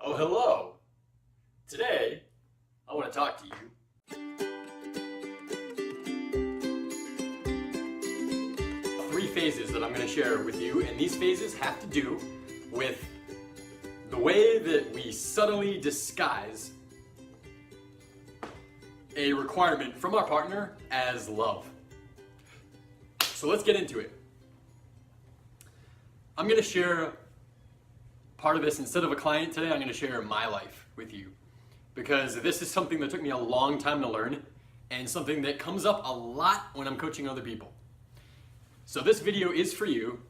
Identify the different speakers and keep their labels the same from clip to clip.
Speaker 1: Oh, hello. Today, I want to talk to you three phases that I'm going to share with you, and these phases have to do with the way that we subtly disguise a requirement from our partner as love. So let's get into it. I'm going to share part of this. Instead of a client today, I'm going to share my life with you, because this is something that took me a long time to learn and something that comes up a lot when I'm coaching other people. So this video is for you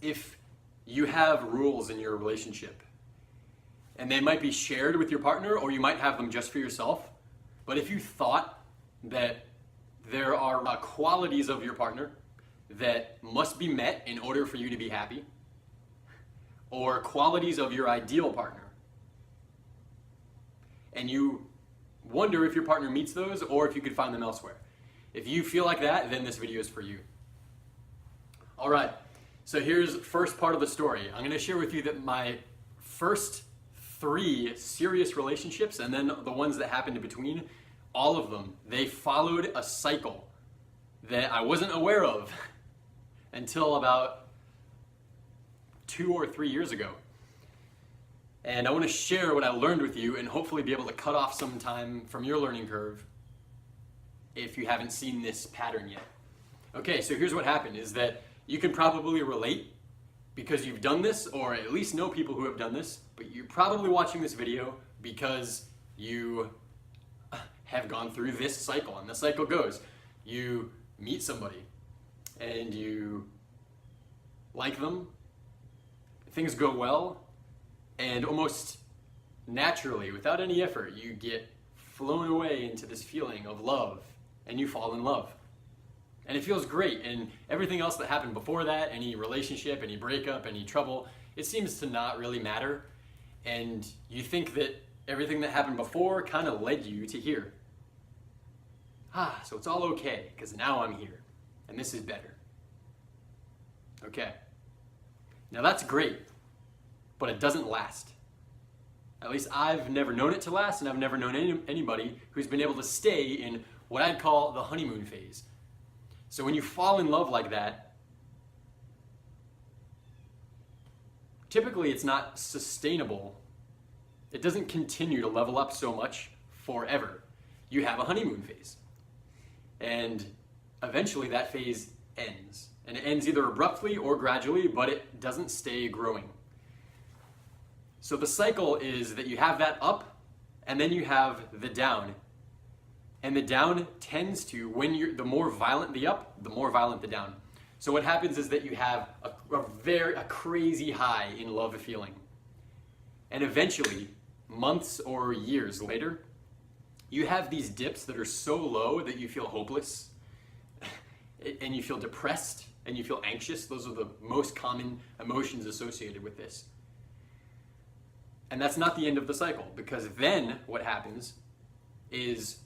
Speaker 1: if you have rules in your relationship, and they might be shared with your partner, or you might have them just for yourself. But if you thought that there are qualities of your partner that must be met in order for you to be happy, or qualities of your ideal partner, and you wonder if your partner meets those or if you could find them elsewhere. If you feel like that, then this video is for you. All right, so here's the first part of the story. I'm going to share with you that my first 3 serious relationships, and then the ones that happened in between, all of them, they followed a cycle that I wasn't aware of until about 2 or 3 years ago. And I want to share what I learned with you and hopefully be able to cut off some time from your learning curve if you haven't seen this pattern yet. Okay, so here's what happened is that you can probably relate because you've done this, or at least know people who have done this, but you're probably watching this video because you have gone through this cycle. And the cycle goes, you meet somebody and you like them, things go well, and almost naturally, without any effort, you get flown away into this feeling of love, and you fall in love. And it feels great, and everything else that happened before that, any relationship, any breakup, any trouble, it seems to not really matter, and you think that everything that happened before kind of led you to here. So it's all okay, because now I'm here, and this is better. Okay. Now that's great, but it doesn't last. At least I've never known it to last, and I've never known anybody who's been able to stay in what I'd call the honeymoon phase. So when you fall in love like that, typically it's not sustainable. It doesn't continue to level up so much forever. You have a honeymoon phase, and eventually that phase ends. And it ends either abruptly or gradually, but it doesn't stay growing. So the cycle is that you have that up, and then you have the down. And the down tends to, the more violent the up, the more violent the down. So what happens is that you have a crazy high in love feeling. And eventually, months or years later, you have these dips that are so low that you feel hopeless, and you feel depressed, and you feel anxious. Those are the most common emotions associated with this. And that's not the end of the cycle, because then what happens is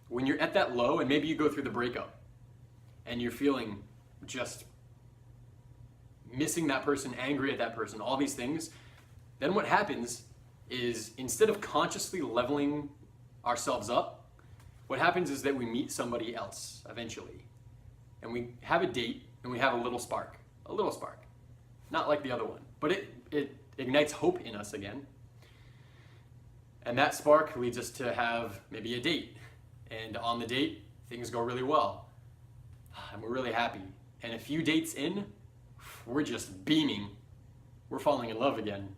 Speaker 1: when you're at that low, and maybe you go through the breakup and you're feeling just missing that person, angry at that person, all these things, then what happens is instead of consciously leveling ourselves up, what happens is that we meet somebody else eventually. And we have a date, and we have a little spark. Not like the other one, but it ignites hope in us again. And that spark leads us to have maybe a date. And on the date, things go really well. And we're really happy. And a few dates in, we're just beaming. We're falling in love again.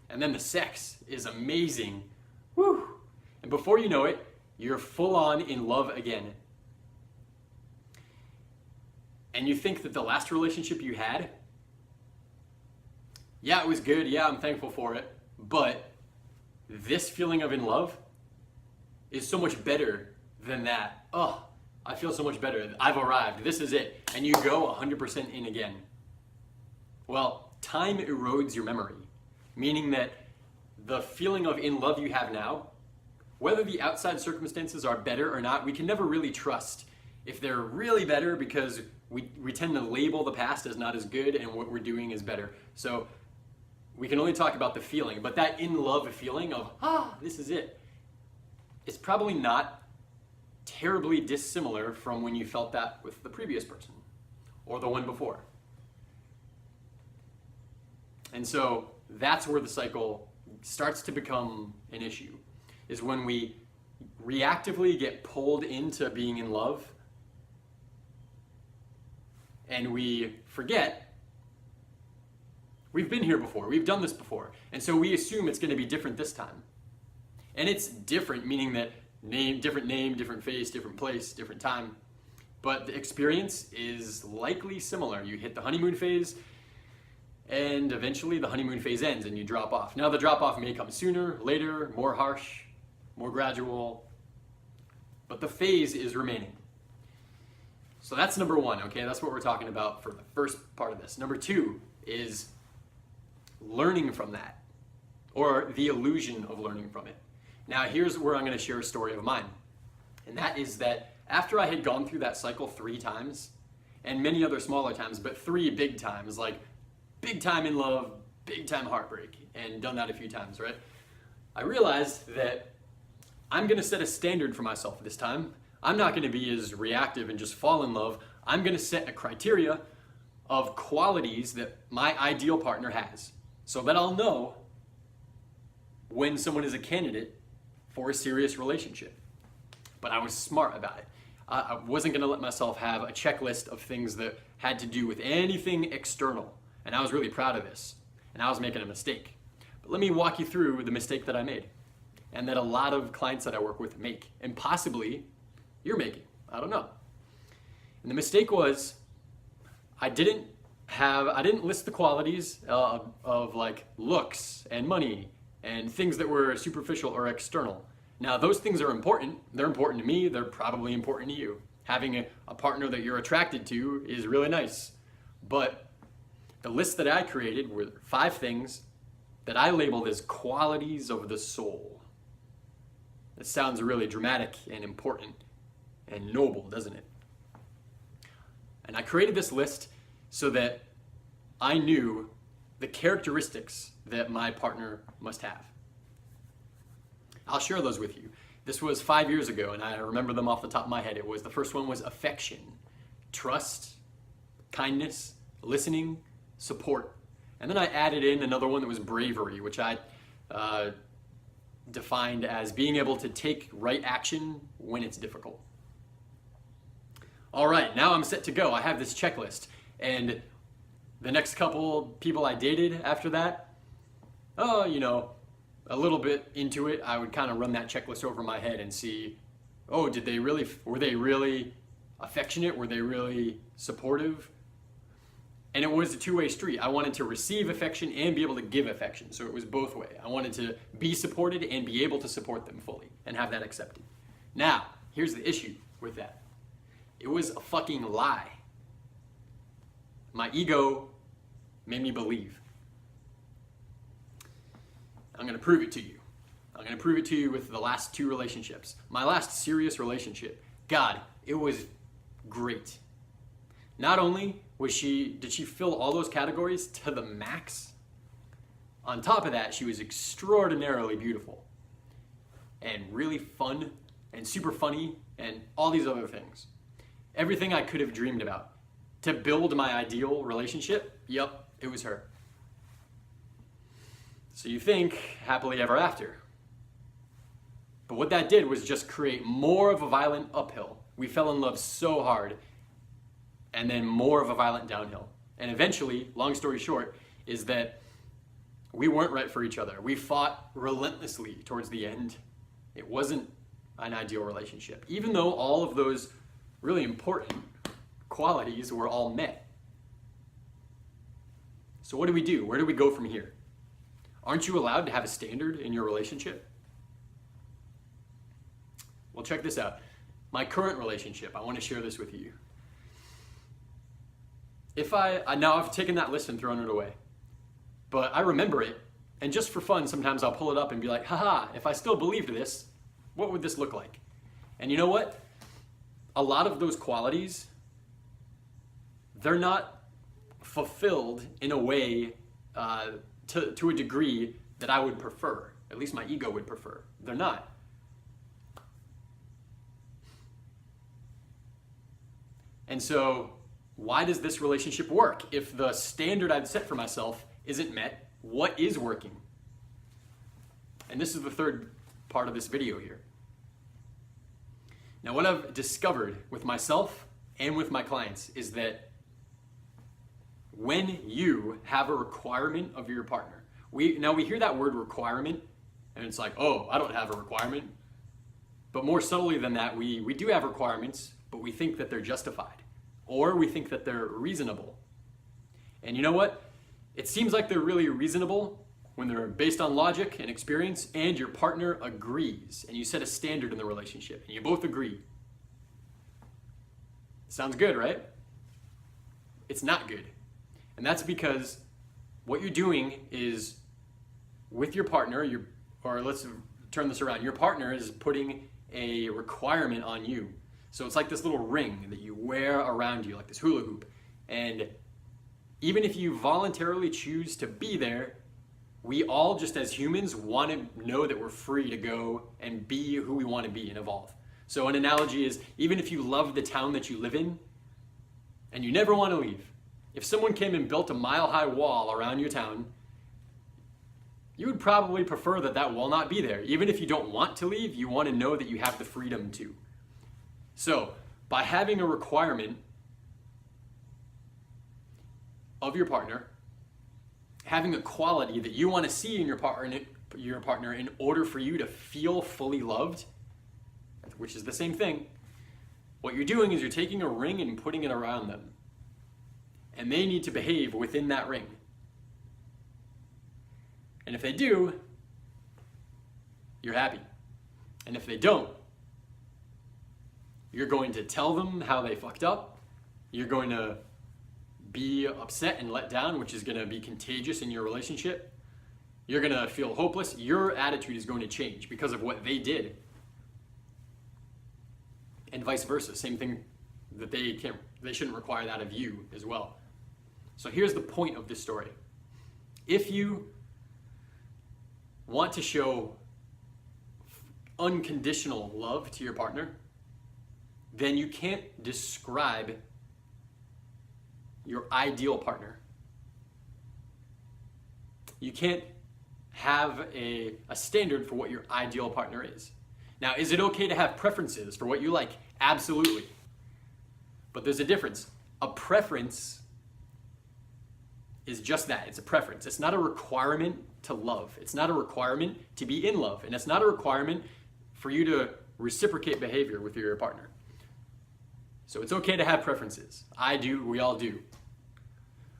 Speaker 1: And then the sex is amazing. Woo! And before you know it, you're full on in love again. And you think that the last relationship you had, yeah, it was good, yeah, I'm thankful for it, but this feeling of in love is so much better than that. Oh, I feel so much better. I've arrived. This is it. And you go 100% in again. Well, time erodes your memory, meaning that the feeling of in love you have now, whether the outside circumstances are better or not, we can never really trust if they're really better, because we tend to label the past as not as good and what we're doing is better. So we can only talk about the feeling, but that in love feeling of, this is it, is probably not terribly dissimilar from when you felt that with the previous person or the one before. And so that's where the cycle starts to become an issue, is when we reactively get pulled into being in love and we forget we've been here before, we've done this before, and so we assume it's going to be different this time. And it's different, meaning that different name, different face, different place, different time, but the experience is likely similar. You hit the honeymoon phase, and eventually the honeymoon phase ends and you drop off. Now the drop off may come sooner, later, more harsh, more gradual, but the phase is remaining. So that's number one, okay? That's what we're talking about for the first part of this. Number two is learning from that, or the illusion of learning from it. Now here's where I'm going to share a story of mine. And that is that after I had gone through that cycle 3 times, and many other smaller times, but 3 big times, like big time in love, big time heartbreak, and done that a few times, right? I realized that I'm going to set a standard for myself this time. I'm not going to be as reactive and just fall in love. I'm going to set a criteria of qualities that my ideal partner has, so that I'll know when someone is a candidate for a serious relationship. But I was smart about it. I wasn't going to let myself have a checklist of things that had to do with anything external. And I was really proud of this. And I was making a mistake. But let me walk you through the mistake that I made, and that a lot of clients that I work with make, and possibly you're making. I don't know. And the mistake was I didn't list the qualities of like looks and money and things that were superficial or external. Now those things are important. They're important to me. They're probably important to you. Having a partner that you're attracted to is really nice. But the list that I created were 5 things that I labeled as qualities of the soul. It sounds really dramatic and important and noble, doesn't it? And I created this list so that I knew the characteristics that my partner must have. I'll share those with you. This was 5 years ago, and I remember them off the top of my head. The first one was affection, trust, kindness, listening, support. And then I added in another one that was bravery, which I defined as being able to take right action when it's difficult. All right, now I'm set to go. I have this checklist, and the next couple people I dated after that, a little bit into it, I would kind of run that checklist over my head and see, were they really affectionate? Were they really supportive? And it was a two-way street. I wanted to receive affection and be able to give affection, so it was both way. I wanted to be supported and be able to support them fully and have that accepted. Now, here's the issue with that. It was a fucking lie. My ego made me believe. I'm going to prove it to you. I'm going to prove it to you with the last 2 relationships. My last serious relationship, God, it was great. Not only did she fill all those categories to the max, on top of that, she was extraordinarily beautiful and really fun and super funny and all these other things. Everything I could have dreamed about to build my ideal relationship, yep, it was her. So you think happily ever after. But what that did was just create more of a violent uphill. We fell in love so hard, and then more of a violent downhill. And eventually, long story short, is that we weren't right for each other. We fought relentlessly towards the end. It wasn't an ideal relationship, even though all of those really important qualities were all met. So what do we do? Where do we go from here? Aren't you allowed to have a standard in your relationship? Well, check this out. My current relationship, I want to share this with you. Now I've taken that list and thrown it away, but I remember it, and just for fun, sometimes I'll pull it up and be like, haha, if I still believed this, what would this look like? And you know what? A lot of those qualities, they're not fulfilled in a way to a degree that I would prefer. At least my ego would prefer. They're not. And so, why does this relationship work? If the standard I've set for myself isn't met, what is working? And this is the third part of this video here. Now, what I've discovered with myself and with my clients is that when you have a requirement of your partner, we hear that word requirement, and it's like, oh, I don't have a requirement. But more subtly than that, we do have requirements, but we think that they're justified, or we think that they're reasonable. And you know what? It seems like they're really reasonable when they're based on logic and experience, and your partner agrees, and you set a standard in the relationship, and you both agree. Sounds good, right? It's not good. And that's because what you're doing is, with your partner, or let's turn this around, your partner is putting a requirement on you. So it's like this little ring that you wear around you, like this hula hoop. And even if you voluntarily choose to be there, we all, just as humans, want to know that we're free to go and be who we want to be and evolve. So an analogy is, even if you love the town that you live in and you never want to leave, if someone came and built a mile-high wall around your town, you would probably prefer that wall not be there. Even if you don't want to leave, you want to know that you have the freedom to. So by having a requirement of your partner, having a quality that you want to see in your partner in order for you to feel fully loved, which is the same thing, what you're doing is you're taking a ring and putting it around them. And they need to behave within that ring. And if they do, you're happy. And if they don't, you're going to tell them how they fucked up. You're going to be upset and let down, which is going to be contagious in your relationship. You're going to feel hopeless. Your attitude is going to change because of what they did. And vice versa. Same thing, that they shouldn't require that of you as well. So here's the point of this story. If you want to show unconditional love to your partner, then you can't describe your ideal partner. You can't have a standard for what your ideal partner is. Now, is it okay to have preferences for what you like? Absolutely. But there's a difference. A preference is just that. It's a preference. It's not a requirement to love. It's not a requirement to be in love. And it's not a requirement for you to reciprocate behavior with your partner. So it's okay to have preferences. I do, we all do.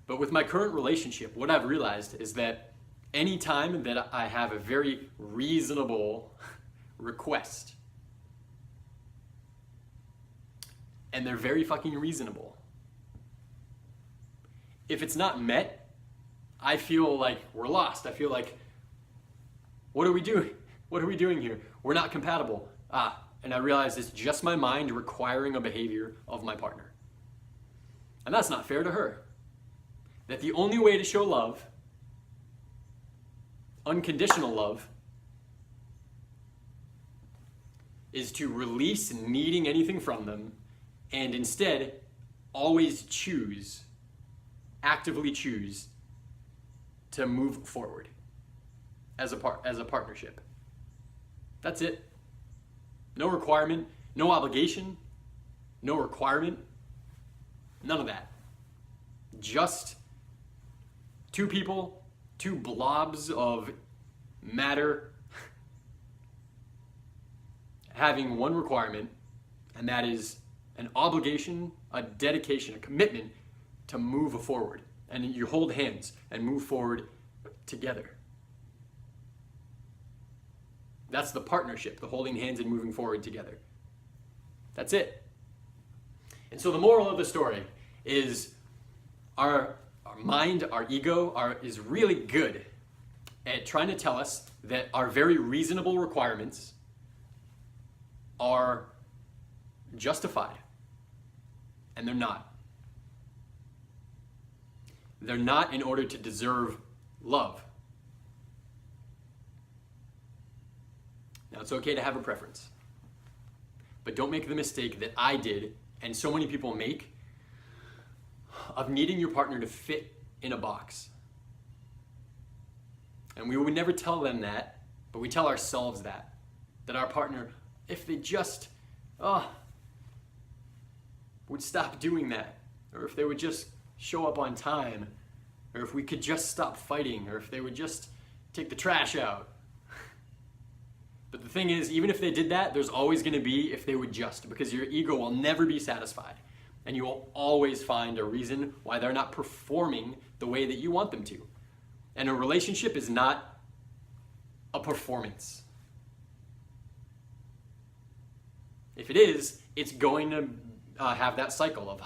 Speaker 1: But with my current relationship, what I've realized is that anytime that I have a very reasonable request, and they're very fucking reasonable, if it's not met, I feel like we're lost. I feel like, what are we doing? What are we doing here? We're not compatible. And I realize it's just my mind requiring a behavior of my partner. And that's not fair to her. That the only way to show love, unconditional love, is to release needing anything from them and instead always choose, actively choose to move forward as a partnership. That's it. No requirement, no obligation, no requirement, none of that. Just two people, two blobs of matter having one requirement, and that is an obligation, a dedication, a commitment to move forward. And you hold hands and move forward together. That's the partnership, the holding hands and moving forward together. That's it. And so the moral of the story is our mind, our ego is really good at trying to tell us that our very reasonable requirements are justified. And they're not. They're not in order to deserve love. Now, it's okay to have a preference, but don't make the mistake that I did and so many people make of needing your partner to fit in a box. And we would never tell them that, but we tell ourselves that our partner, if they just would stop doing that, or if they would just show up on time, or if we could just stop fighting, or if they would just take the trash out. But the thing is, even if they did that, there's always going to be if they would just, because your ego will never be satisfied. And you will always find a reason why they're not performing the way that you want them to. And a relationship is not a performance. If it is, it's going to have that cycle of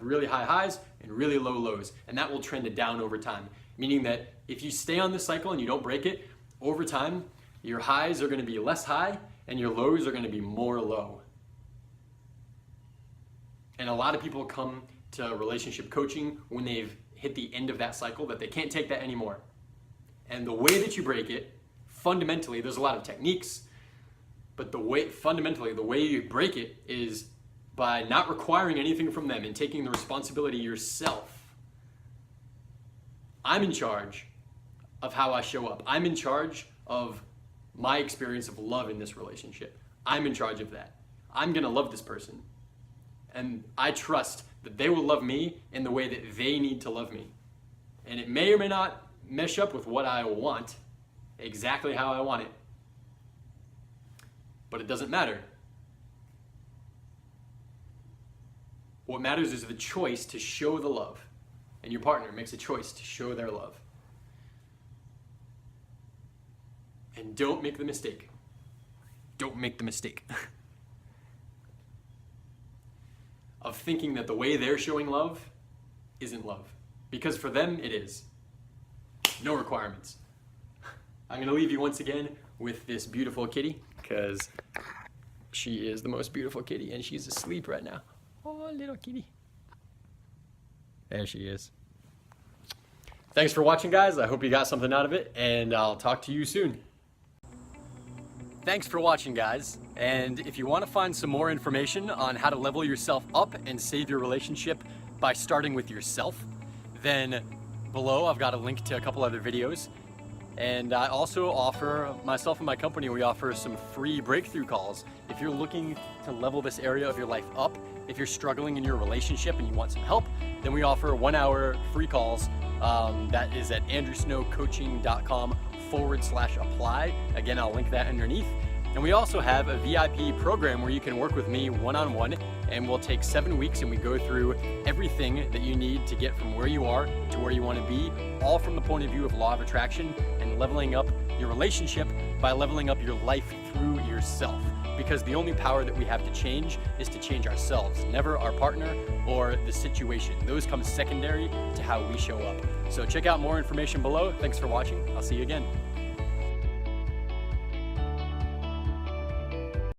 Speaker 1: really high highs and really low lows. And that will trend it down over time. Meaning that if you stay on this cycle and you don't break it, over time, your highs are going to be less high and your lows are going to be more low. And a lot of people come to relationship coaching when they've hit the end of that cycle, that they can't take that anymore. And the way that you break it, fundamentally, there's a lot of techniques, but fundamentally, the way you break it is by not requiring anything from them and taking the responsibility yourself. I'm in charge of how I show up. I'm in charge of my experience of love in this relationship. I'm in charge of that. I'm gonna love this person. And I trust that they will love me in the way that they need to love me. And it may or may not mesh up with what I want, exactly how I want it. But it doesn't matter. What matters is the choice to show the love. And your partner makes a choice to show their love. And don't make the mistake. Don't make the mistake of thinking that the way they're showing love isn't love. Because for them, it is. No requirements. I'm gonna leave you once again with this beautiful kitty, because she is the most beautiful kitty and she's asleep right now. Oh, little kitty. There she is. Thanks for watching, guys. I hope you got something out of it, and I'll talk to you soon. Thanks for watching, guys. And if you want to find some more information on how to level yourself up and save your relationship by starting with yourself, then below I've got a link to a couple other videos. And I also offer, myself and my company, we offer some free breakthrough calls. If you're looking to level this area of your life up, if you're struggling in your relationship and you want some help, then we offer 1 hour free calls. That is at andrewsnow.coaching.com/apply. Again, I'll link that underneath. And we also have a VIP program where you can work with me one-on-one, and we'll take 7 weeks and we go through everything that you need to get from where you are to where you want to be, all from the point of view of law of attraction and leveling up your relationship by leveling up your life through yourself. Because the only power that we have to change is to change ourselves, never our partner or the situation. Those come secondary to how we show up. So check out more information below. Thanks for watching. I'll see you again.